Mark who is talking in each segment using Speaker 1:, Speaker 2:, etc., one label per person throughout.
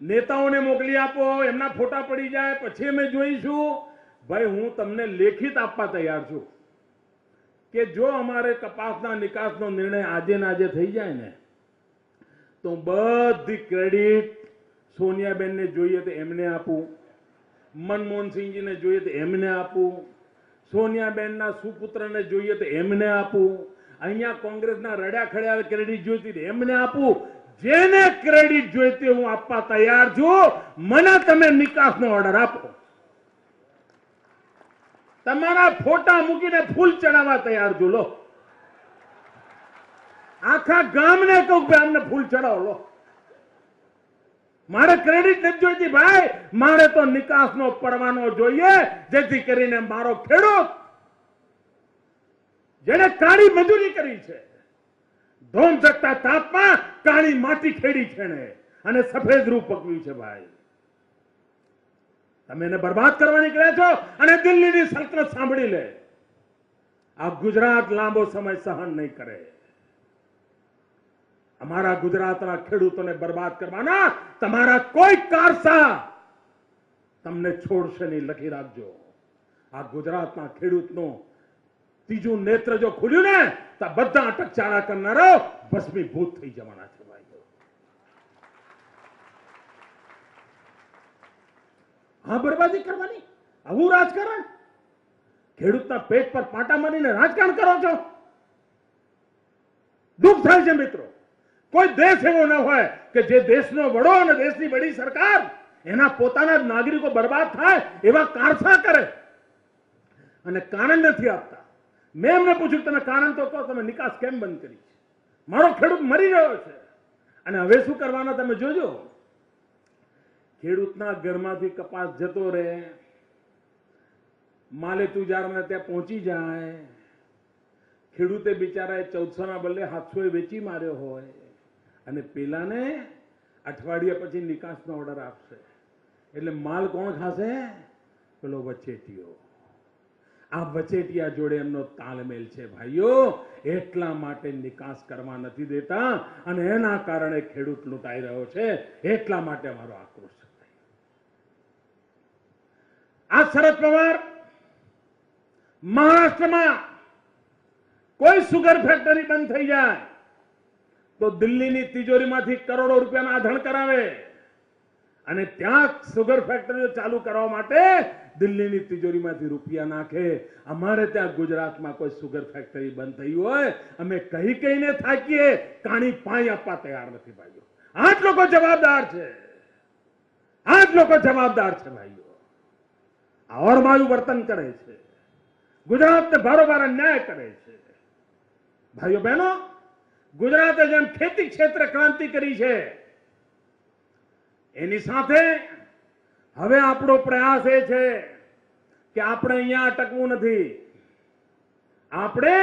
Speaker 1: નેતાઓને મોકલી આપો, એમના ફોટા પડી જાય પછી અમે જોઈશું. ભાઈ હું તમને લેખિત આપવા તૈયાર છું કે જો અમારે કપાસના નિકાસનો નિર્ણય આજે ને આજે થઈ જાય ને તો બધી ક્રેડિટ સોનિયાબેનને જોઈએ તો એમને આપું, મનમોહનસિંહજીને જોઈએ તો એમને આપું, સોનિયાબેનના સુપુત્રને જોઈએ તો એમને આપું, અહીંયા કોંગ્રેસના રડ્યા ખડ્યા ક્રેડિટ જોઈતી એમને આપું. જેને ક્રેડિટ જોઈતી હું આપવા તૈયાર છું. મને તમે નિકાસનો ઓર્ડર આપો. તમારા ફોટા મૂકીને ફૂલ ચડાવવા તૈયાર છું. લો આખા ગામને કહું કે અમને ફૂલ ચડાવો. લો મારે ક્રેડિટ નથી જોઈતી ભાઈ, મારે તો નિકાસનો પરવાનો જોઈએ જેથી કરીને મારો ખેડૂત જેને કાળી મજૂરી કરી છે, ધોમ ચકતા તાપમાં કાળી માટી ખેડી છે ને અને સફેદ રૂ પકવ્યું છે ભાઈ, તમે એને બરબાદ કરવા નીકળ્યા છો અને દિલ્હીની સલ્તનત સાંભળી લે. આ ગુજરાત લાંબો સમય સહન નહીં કરે. અમારા ગુજરાતના ખેડૂતોને બરબાદ કરવાના તમારા કોઈ કારસા તમને છોડશે નહીં, લખી રાખજો. આ ગુજરાતના ખેડૂતનું ત્રીજું નેત્ર જો ખુલ્યું ને તો બધા અટકચાળા કરનારો ભસ્મીભૂત થઈ જવાના છે ભાઈઓ. હા બરબાદી કરવાની, આવું રાજકારણ? ખેડૂતના પેટ પર પાટા મારીને રાજકારણ કરો છો? દુઃખ થાય છે મિત્રો. કોઈ દેશ એવો ન હોય કે જે દેશનો વડો અને દેશની બડી સરકાર એના પોતાના નાગરિકો બરબાદ થાય એવા કારસા કરે અને કારણ નથી આપતા. મેં એમને પૂછ્યું તમે કારણ તો કહો, તમે નિકાસ કેમ બંધ કરી છે? મારો ખેડૂત મરી રહ્યો છે અને હવે શું કરવાના તમે જોજો. ખેડૂતના ઘરમાંથી કપાસ જતો રહે, માલે તુજારને ત્યાં પહોંચી જાય, ખેડૂતે બિચારાએ 1400 ના બદલે 700 વેચી માર્યો હોય અને પેલાને અઠવાડિયા પછી નિકાસનો ઓર્ડર આપશે એટલે માલ કોણ ખાશે? પેલો વચેટિયો. આ વચેટિયા જોડે એમનો તાલમેલ છે ભાઈઓ, એટલા માટે નિકાસ કરવા નથી દેતા અને એના કારણે ખેડૂત લૂંટાઈ રહ્યો છે. એટલા માટે અમારો આક્રોશ છે. આ શરદ પવાર મહારાષ્ટ્રમાં કોઈ સુગર ફેક્ટરી બંધ થઈ જાય તો દિલ્હીની તિજોરીમાંથી કરોડો રૂપિયાના આધણ કરાવે અને ત્યાં સુગર ફેક્ટરીઓ ચાલુ કરવા માટે દિલ્હીની તિજોરીમાંથી રૂપિયા નાખે. અમારે ત્યાં ગુજરાતમાં કોઈ સુગર ફેક્ટરી બંધ થઈ હોય અમે કહી કહીને થાકીએ, કાણી પાણી આપવા તૈયાર નથી ભાઈઓ. આઠ લોકો જવાબદાર છે, આઠ લોકો જવાબદાર છે ભાઈઓ. આ ઓરમાયું વર્તન કરે છે, ગુજરાતને બારોબાર અન્યાય કરે છે. ભાઈઓ બહેનો, ગુજરાતે જેમ ખેતી ક્ષેત્રે ક્રાંતિ કરી છે એની સાથે હવે આપણો પ્રયાસ એ છે કે આપણે અહીંયા અટકવું નથી, આપણે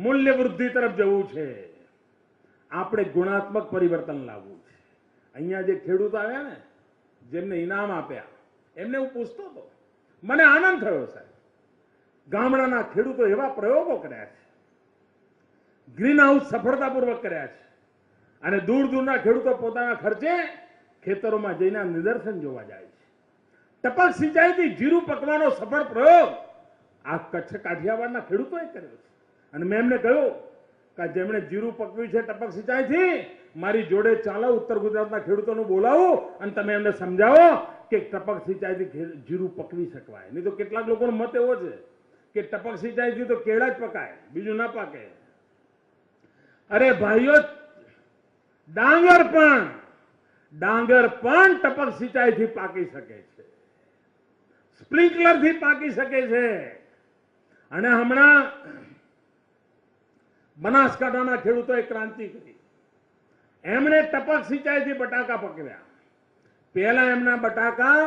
Speaker 1: મૂલ્ય વૃદ્ધિ તરફ જવું છે, આપણે ગુણાત્મક પરિવર્તન લાવવું છે. અહીંયા જે ખેડૂત આવ્યા ને, જેમને ઇનામ આપ્યા, એમને હું પૂછતો હતો, મને આનંદ થયો સાહેબ. ગામડાના ખેડૂતો એવા પ્રયોગો કર્યા છે, ગ્રીન હાઉસ સફળતાપૂર્વક કર્યા છે અને દૂર દૂરના ખેડૂતો પોતાના ખર્ચે ખેતરોમાં જઈને નિદર્શન જોવા જાય છે. ટપક સિંચાઈથી જીરું પકવાનો સફળ પ્રયોગ આ કચ્છ કાઠિયાવાડના ખેડૂતોએ કર્યો છે અને મેં એમને કહ્યું કે જેમણે જીરું પકવ્યું છે ટપક સિંચાઈથી, મારી જોડે ચાલો ઉત્તર ગુજરાતના ખેડૂતોનું બોલાવો અને તમે એમને સમજાવો કે ટપક સિંચાઈથી જીરું પકવી શકવાય. નહીં તો કેટલાક લોકોનો મત એવો છે કે ટપક સિંચાઈથી તો કેળા જ પકાય, બીજું ના પાકે. અરે ભાઈઓ, ડાંગર પણ ટપક સિંચાઈથી પાકી શકે છે, સ્પ્રિંકલરથી પાકી શકે છે. અને હમણાં બનાસકાંઠાના ખેડૂતોએ ક્રાંતિ કરી, એમણે ટપક સિંચાઈથી બટાકા પકવ્યા. પહેલા એમના બટાકા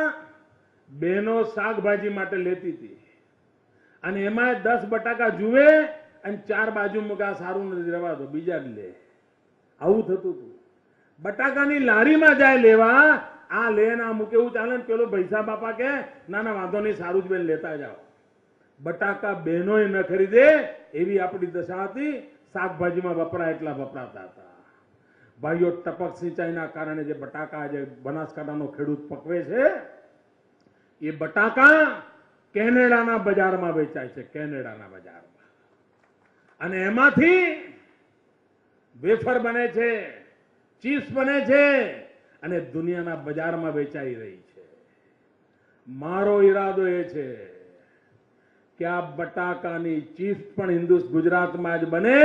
Speaker 1: બહેનો શાકભાજી માટે લેતી હતી અને એમાં 10 બટાકા જુએ અને 4 બાજુ મૂકા, સારું નથી રહેવા દો, બીજા જ લે. આવું થતું હતું. બટાકાની લારીમાં જાય લેવા, આ લે ના મૂકે એવું ચાલે ને પેલો પૈસા બાપા કે ના ના વાંધો નહીં, સારું જ બેન લેતા જાઓ. બટાકા બહેનોએ ન ખરીદે એવી આપણી દશા હતી. શાકભાજીમાં વપરાય એટલા વપરાતા હતા. ભાઈઓ, ટપક સિંચાઈના કારણે જે બટાકા જે બનાસકાંઠાનો ખેડૂત પકવે છે, એ બટાકા કેનેડાના બજારમાં વેચાય છે, કેનેડાના બજારમાં, અને એમાંથી વેફર બને છે, ચીપ્સ બને છે અને દુનિયાના બજારમાં વેચાઈ રહી છે. મારો ઈરાદો એ છે કે આ બટાકાની ચીપ્સ પણ ગુજરાતમાં જ બને,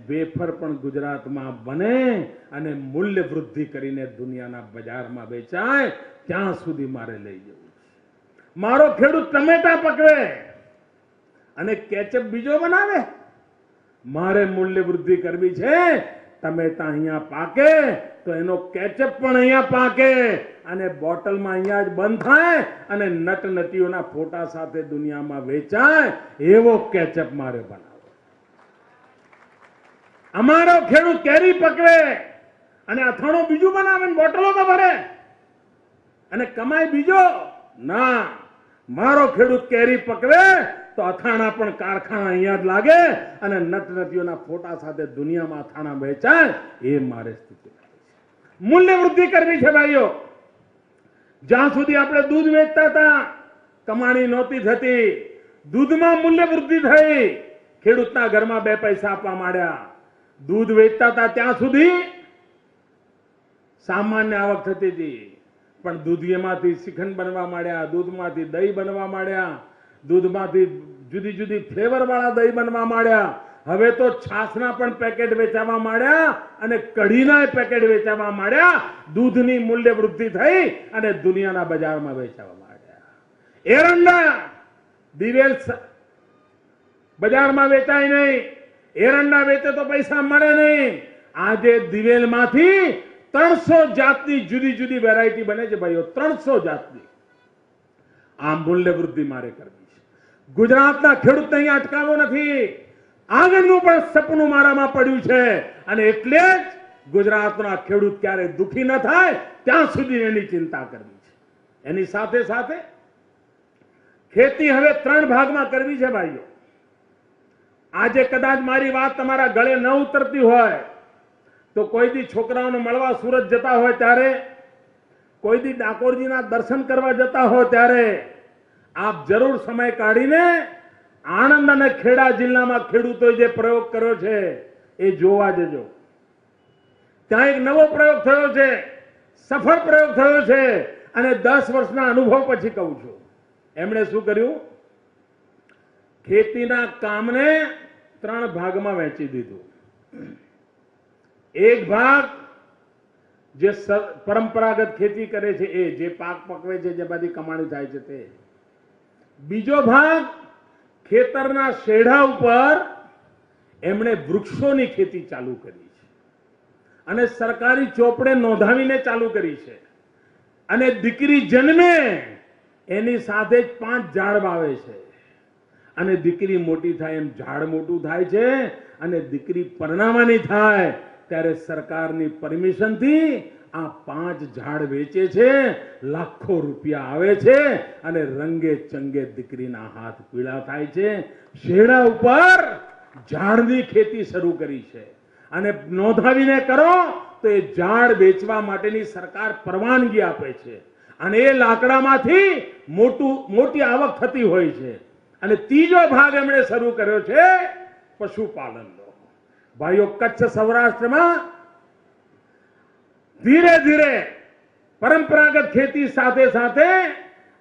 Speaker 1: વેફર પણ ગુજરાતમાં બને અને મૂલ્ય વૃદ્ધિ કરીને દુનિયાના બજારમાં વેચાય, ત્યાં સુધી મારે લઈ જવું છે. મારો ખેડૂત ટમેટા પકવે અને કેચઅપ બીજો બનાવે, મારે મૂલ્ય વૃદ્ધિ કરવી છે. ટમેટા અહીંયા પાકે તો એનો કેચઅપ પણ અહીંયા પાકે અને બોટલમાં અહીંયા જ બંધ થાય અને નટનટીઓના ફોટા સાથે દુનિયામાં વેચાય, એવો કેચઅપ મારે બનાવો. અમારો ખેડૂત કેરી પકવે અને અથાણું બીજું બનાવે ને બોટલોમાં ભરે અને કમાય બીજો ના. મારો ખેડૂત કેરી પકવે તો અથાણા પણ કારખાના અહીંયા જ લાગે અને નટનટીઓના ફોટા સાથે દુનિયામાં અથાણા વેચાય, એ મારે સ્થિતિ છે. મૂલ્ય વૃદ્ધિ કરવી છે ભાઈઓ. જ્યાં સુધી આપણે દૂધ વેચતા હતા, કમાણી નહોતી થતી, દૂધમાં મૂલ્ય વૃદ્ધિ થઈ, ખેડૂતના ઘરમાં 2 પૈસા આપવા માંડ્યા. દૂધ વેચતા હતા ત્યાં સુધી સામાન્ય આવક થતી હતી, પણ દૂધીમાંથી શ્રીખંડ બનવા માંડ્યા, દૂધમાંથી દહીં બનવા માંડ્યા, દૂધમાંથી જુદી જુદી ફ્લેવર વાળા દહીં બનવા માંડ્યા. હવે તો છાસના પણ પેકેટ વેચાવા માંડ્યા અને કઢીના પેકેટ વેચાવા માંડ્યા. દૂધની મૂલ્ય વૃદ્ધિ થઈ અને દુનિયાના બજારમાં વેચાવા માંડ્યા. એરંડા દિવેલ બજારમાં વેચાય નહીં, એરંડા વેચે તો પૈસા મળે નહીં. આજે દિવેલમાંથી 300 જાતની જુદી જુદી વેરાયટી બને છે ભાઈઓ, 300 જાતની. આ મૂલ્ય વૃદ્ધિ મારે કરવી છે. ગુજરાતના ખેડૂતને અહીંયા અટકાવવો નથી, આગળનું પણ સપનું મારામાં પડ્યું છે અને એટલે જ ગુજરાતના ખેડૂત ક્યારે દુખી ન થાય ત્યાં સુધી એની ચિંતા કરવી છે. એની સાથે સાથે ખેતી હવે 3 ભાગમાં કરવી છે ભાઈઓ. આજે કદાચ મારી વાત તમારા ગળે ન ઉતરતી હોય તો કોઈ દી છોકરાઓને મળવા સુરત જતા હોય ત્યારે, કોઈ દી ડાકોરજીના દર્શન કરવા જતા હોય ત્યારે આપ જરૂર સમય કાઢીને આણંદ અને ખેડા જિલ્લામાં ખેડૂતોએ જે પ્રયોગ કર્યો છે એ જોવા જજો. ત્યાં એક નવો પ્રયોગ થયો છે, સફળ પ્રયોગ થયો છે અને 10 વર્ષના અનુભવ પછી કહું છું. એમણે શું કર્યું? ખેતીના કામને 3 ભાગમાં વહેંચી દીધું. એક ભાગ જે પરંપરાગત ખેતી કરે છે, એ જે પાક પકવે છે, જેમાંથી કમાણી થાય છે તે. બીજો ભાગ ખેતરના શેઢા ઉપર એમણે વૃક્ષોની ખેતી ચાલુ કરી છે અને સરકારી ચોપડે નોંધાવીને ચાલુ કરી છે. અને દીકરી જન્મે એની સાથે જ 5 ઝાડ વાવે છે અને દીકરી મોટી થાય એમ ઝાડ મોટું થાય છે અને દીકરી પરણાવવાની થાય ત્યારે સરકારની પરમિશનથી આ 5 ઝાડ વેચે છે, લાખો રૂપિયા આવે છે અને રંગે ચંગે દીકરીના હાથ પીળા થાય છે. શેઢા ઉપર ઝાડની ખેતી શરૂ કરી છે અને નોંધાવીને કરો તો એ ઝાડ વેચવા માટેની સરકાર પરવાનગી આપે છે અને એ લાકડામાંથી મોટી આવક થતી હોય છે. અને ત્રીજો ભાગ એમણે શરૂ કર્યો છે પશુપાલનનો. ભાઈઓ, કચ્છ સૌરાષ્ટ્રમાં ધીરે ધીરે પરંપરાગત ખેતી સાથે સાથે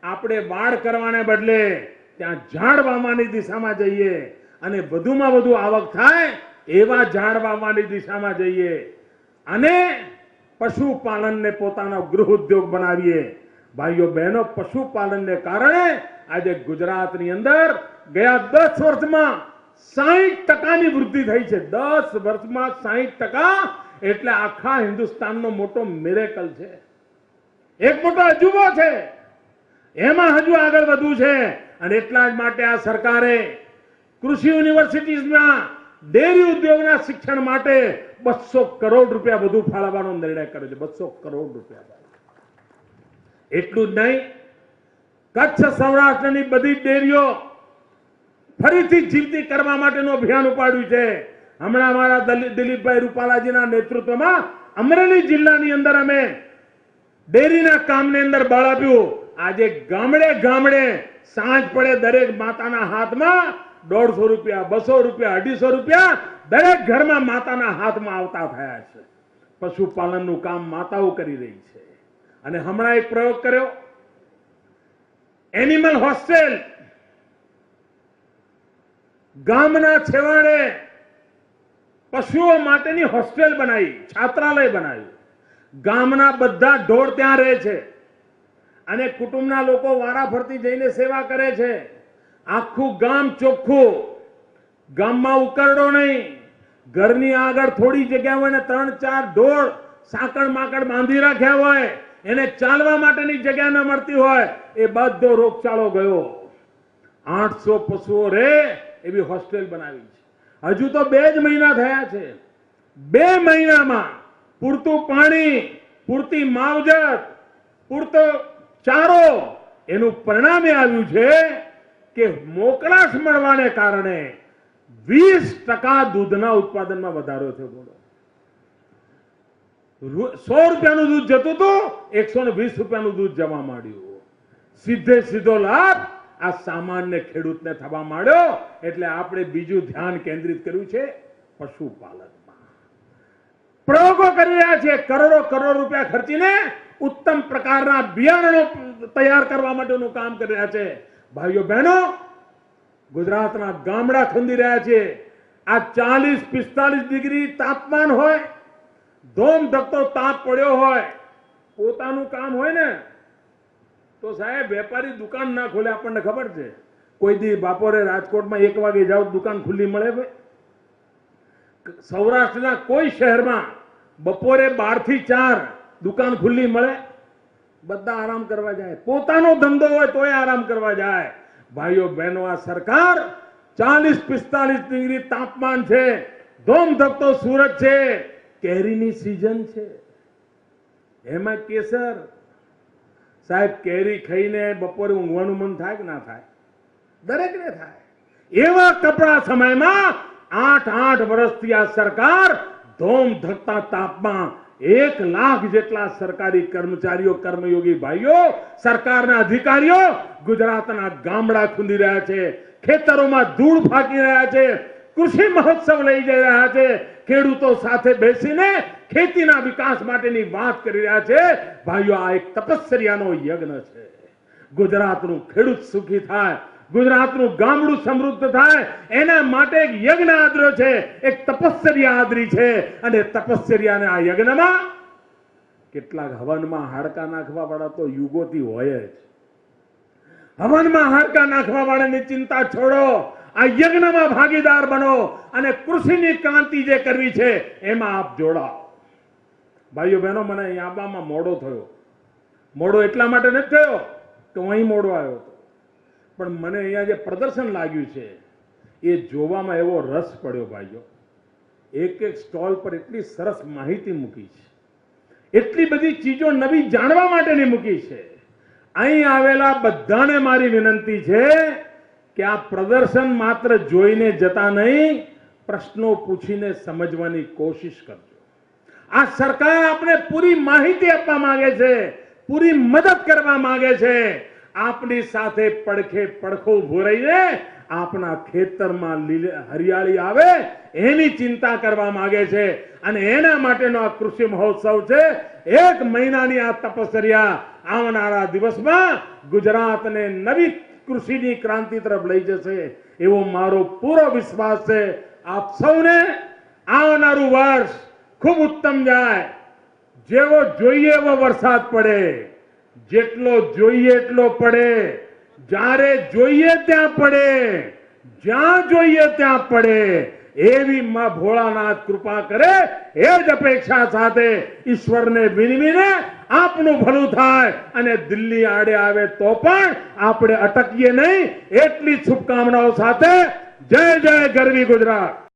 Speaker 1: આપણે વાડ કરવાને બદલે ત્યાં ઝાડ વાવવાની દિશામાં જઈએ અને વધુમાં વધુ આવક થાય એવા ઝાડ વાવવાની દિશામાં જઈએ અને પશુપાલનને પોતાનો ગૃહ ઉદ્યોગ બનાવીએ. ભાઈઓ બહેનો, પશુપાલનને કારણે આજે ગુજરાતની અંદર ગયા 10 વર્ષમાં 60% વૃદ્ધિ થઈ છે. 10 વર્ષમાં 60%, એટલે આખા હિન્દુસ્તાનનો મોટો મિરેકલ છે, એક મોટો અજુબો છે. એમાં હજુ આગળ વધવું છે અને એટલા જ માટે આ સરકારે કૃષિ યુનિવર્સિટીઝના ડેરી ઉદ્યોગના શિક્ષણ માટે 200 કરોડ રૂપિયા વધુ ફાળવવાનો નિર્ણય કર્યો છે. 200 કરોડ રૂપિયા. એટલું જ નહીં, કચ્છ સૌરાષ્ટ્રની બધી ડેરીઓ ફરીથી જીવતી કરવા માટેનું અભિયાન ઉપાડ્યું છે. હમણાં અમારા દિલીપભાઈ રૂપાલાજીના નેતૃત્વમાં અમરેલી જિલ્લાની અંદર અમે ડેરીના કામની અંદર બળ આપ્યું. આજે ગામડે ગામડે સાંજ પડે દરેક માતાના હાથમાં 150 રૂપિયા, 200 રૂપિયા, 250 રૂપિયા દરેક ઘરમાં માતાના હાથમાં આવતા થયા છે. પશુપાલનનું કામ માતાઓ કરી રહી છે. અને હમણાં એક પ્રયોગ કર્યો, એનિમલ હોસ્ટેલ. ગામના છેવાડે પશુઓ માટેની હોસ્ટેલ બનાવી, છાત્રાલય બનાવ્યું. ગામના બધા ઢોર ત્યાં રહે છે અને કુટુંબના લોકો વારાફરતી જઈને સેવા કરે છે. આખું ગામ ચોખ્ખું, ગામમાં ઉકરડો નહીં. ઘરની આગળ થોડી જગ્યા હોય ને 3-4 ઢોર સાંકળ માકડ બાંધી રાખ્યા હોય, એને ચાલવા માટેની જગ્યા ન મળતી હોય, એ બધો રોગચાળો ગયો. 800 પશુઓ રહે એવી હોસ્ટેલ બનાવી છે. હજુ તો 2 જ મહિના થયા છે. 2 મહિનામાં પૂરતું પાણી, પૂરતી માવજત, પૂરતો ચારો, એનું પરિણામ એ આવ્યું છે કે મોકળાશ મળવાને કારણે 20% દૂધના ઉત્પાદનમાં વધારો થયો. બોલો, 100 રૂપિયાનું દૂધ જતું હતું, 120 રૂપિયાનું દૂધ જવા માંડ્યું. સીધે સીધો લાભ આ સામાન્ય ખેડૂતને થવા માંડ્યો. એટલે આપણે બીજું ધ્યાન કેન્દ્રિત કર્યું છે પશુપાલનમાં. પ્રયોગો કરી રહ્યા છે. કરોડો રૂપિયા ખર્ચીને ઉત્તમ પ્રકારના બિયારણો તૈયાર કરવા માટેનું કામ કરી રહ્યા છે. ભાઈઓ બહેનો, ગુજરાતના ગામડા ખંડી રહ્યા છે. આ 40-45 ડિગ્રી તાપમાન હોય, ધોમધકતો તાપ પડ્યો હોય, પોતાનું કામ હોય ને તો સાહેબ વેપારી દુકાન ના ખોલે. આપણને ખબર છે, કોઈ દી બપોરે રાજકોટમાં 1 વાગે જાઓ દુકાન ખુલ્લી મળે? ભાઈ, સૌરાષ્ટ્રના કોઈ શહેરમાં બપોરે 12 થી 4 દુકાન ખુલ્લી મળે? બધા આરામ કરવા જાય. પોતાનો ધંધો હોય તોય આરામ કરવા જાય. ભાઈઓ બહેનો, આ સરકાર 40-45 ડિગ્રી તાપમાન છે, ધોમધકતો સૂરજ છે, કેરીની સીઝન છે, એમાં કેસર. સાહેબ, કેરી ખાઈને બપોરે ઊંઘવાનું મન થાય કે ના થાય? દરેકને થાય. એવા કપરા સમયમાં 8 વર્ષથી આ સરકાર ધોમધકતા તાપમાં 1 લાખ જેટલા સરકારી કર્મચારીઓ, કર્મયોગી ભાઈઓ, સરકારના અધિકારીઓ ગુજરાતના ગામડા ખૂંદી રહ્યા છે, ખેતરોમાં ધૂળ ફાંકી રહ્યા છે, કૃષિ મહોત્સવ લઈ જઈ રહ્યા છે, ખેડૂતો સાથે બેસીને ખેતીના વિકાસ માટેની વાત કરી રહ્યા છે. ભાઈઓ, આ એક તપસ્યાનો યજ્ઞ છે. ગુજરાતનું ખેડૂત સુખી થાય, ગુજરાતનું ગામડું સમૃદ્ધ થાય, એના માટે એક યજ્ઞ આદર્યો છે, એક તપસ્યા આદરી છે. અને તપસ્યાને આ યજ્ઞમાં કેટલાક હવનમાં હાડકા નાખવા વાળા તો યુગોથી હોય જ. હવનમાં હાડકા નાખવા વાળાની ચિંતા છોડો, આ યજ્ઞમાં ભાગીદાર બનો અને કૃષિની ક્રાંતિ જે કરવી છે એમાં આપ જોડાઓ. ભાઈઓ બહેનો, મને અહીં આવવામાં મોડો થયો. મોડો એટલા માટે નથી થયો કે હું અહીં મોડો આવ્યો હતો, પણ મને અહીંયા જે પ્રદર્શન લાગ્યું છે એ જોવામાં એવો રસ પડ્યો. ભાઈઓ, એક સ્ટોલ પર એટલી સરસ માહિતી મૂકી છે, એટલી બધી ચીજો નવી જાણવા માટેની મૂકી છે. અહીં આવેલા બધાને મારી વિનંતી છે કે આ પ્રદર્શન માત્ર જોઈને જતા નહીં, પ્રશ્નો પૂછીને સમજવાની કોશિશ કરજો. આ સરકાર આપણે પૂરી માહિતી આપવા માંગે છે, પૂરી મદદ કરવા માંગે છે. આપની સાથે પડખે પડખો ઉભો રહીને આપના ખેતરમાં હરિયાળી આવે એની ચિંતા કરવા માંગે છે. અને એના માટેનો આ કૃષિ મહોત્સવ છે. 1 મહિનાની આ તપસ્યા આવનારા દિવસમાં ગુજરાતને નવી કૃષિની ક્રાંતિ તરફ લઈ જશે એવો મારો પૂરો વિશ્વાસ છે. આપ સૌને આવનારું વર્ષ ખૂબ ઉત્તમ જાય. જેવો જોઈએ એવો વરસાદ પડે, જેટલો જોઈએ એટલો પડે, જ્યારે જોઈએ ત્યાં પડે, જ્યાં જોઈએ ત્યાં પડે, એવી માં ભોળાનાથ કૃપા કરે એ જ અપેક્ષા સાથે ઈશ્વરને વિનવીને આપનું ભલું થાય અને દિલ્હી આડે આવે તો પણ આપણે અટકીએ નહીં, એટલી શુભકામનાઓ સાથે જય જય ગરવી ગુજરાત.